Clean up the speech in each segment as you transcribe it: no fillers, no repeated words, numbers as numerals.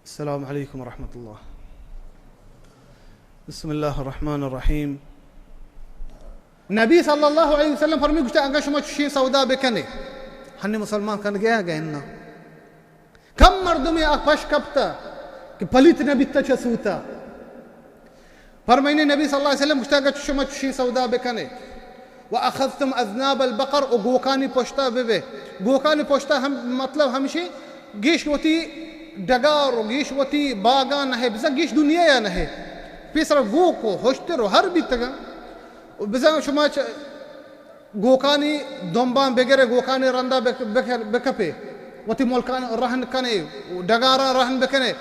السلام عليكم ورحمة الله. بسم الله الرحمن الرحيم. नबी सल्लल्लाहु अलैहि वसल्लम फरमी गुस्ता अंगा शुमा चुशी सौदा बेकने हन्ने मुसलमान कन गया गयन्ना कम मर्दमी अकपश कपता कि पलित नबी तचसूता फरमाइने नबी सल्लल्लाहु अलैहि वसल्लम गुस्ता अंगा शुमा चुशी सौदा बेकने व अखذتم अज़नाब अलबकर ओ गोकानी पोष्टा बेबे गोकानी पोष्टा हम मतलब हमशी गेश होती डगार गेश होती बागान है बिजा गेश दुनिया या नहीं पिसर गो को होस्टर हर भी तगा बिजा शुमा गोकानी दोंबान बेगरे गोकानी रंदा बेकपे वती मुल्कान रहन कने डगारा रहन बेकने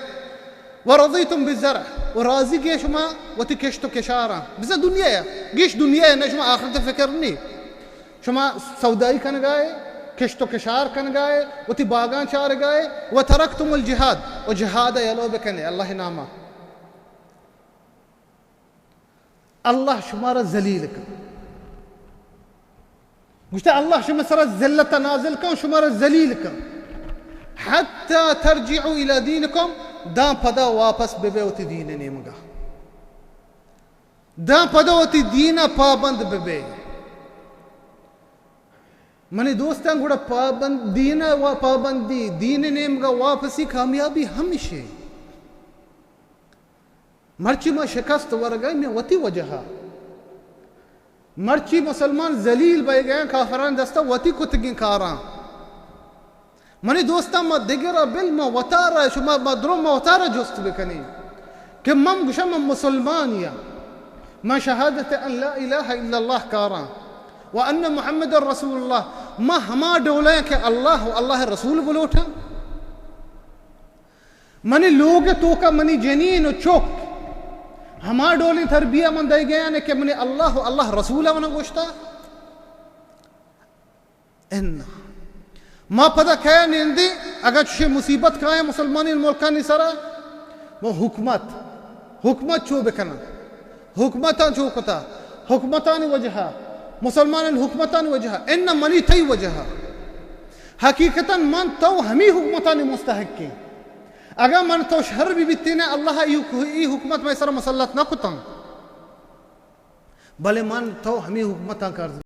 ورضيتم بالزرع وراضي गेश शुमा वती केश तो केशारा बिजा दुनिया या गेश दुनिया है ना शुमा आखिरत फिक्रनी शुमा सौदाई कन गाए केश तो केशार कन गाए वती बागान चार गाए व तरकतुमुल जिहाद और जिहाद यलो बेकने अल्लाह नामा अल्लाह शुमारा जलील का गुस्ता अल्लाह शुमा सरा ज़िल्लत नाज़िल का शुमारा जलील का हत्ता तर्जिउ इला दीनकुम दा पदा वापस बेबे होती दीन नेमगा दा पदा होती दीना पाबंद बेबे मने दोस्तान गुड़ा पाबंद दीना वा पाबंदी दीन नेमगा वापसी कामयाबी हमेशा मर्ची में शिकस्त वर्गा में वती वजह मर्ची मुसलमान जलील बह गए काफरान दस्ता वती कुतगी कारा मनी दोस्ता मा दिगरा बिल मा वतारा शुमा मदरुम मा वतारा जुस्त बेकनी कि मम गुशम मुसलमान या मा शहादत अन ला इलाहा इल्लल्लाह कारा व अन्न मुहम्मद रसूलुल्लाह मा हमा डोले के अल्लाह अल्लाह रसूल बोलोठा मनी लोग तो का मनी जनीन चौक हमा डोली तरबिया मन दे गया ने कि मने अल्लाह अल्लाह रसूल वन गोश्ता इन मा पता क्या निंदी अगर शे मुसीबत का है मुसलमानी मुल्का निसरा वो हुकमत चो बेकना हुकमता चो कता हुकमतानी वजह मुसलमान हुकमतानी वजह इन मनी तई वजह हकीकतन मन तो हमी हुकमतानी मुस्तहक की अगर मन तो शहर भी बीती ने अल्लाह ई हुकमत में सर मुसल्लत ना कुतंग भले मन तो हमी हुकमत कर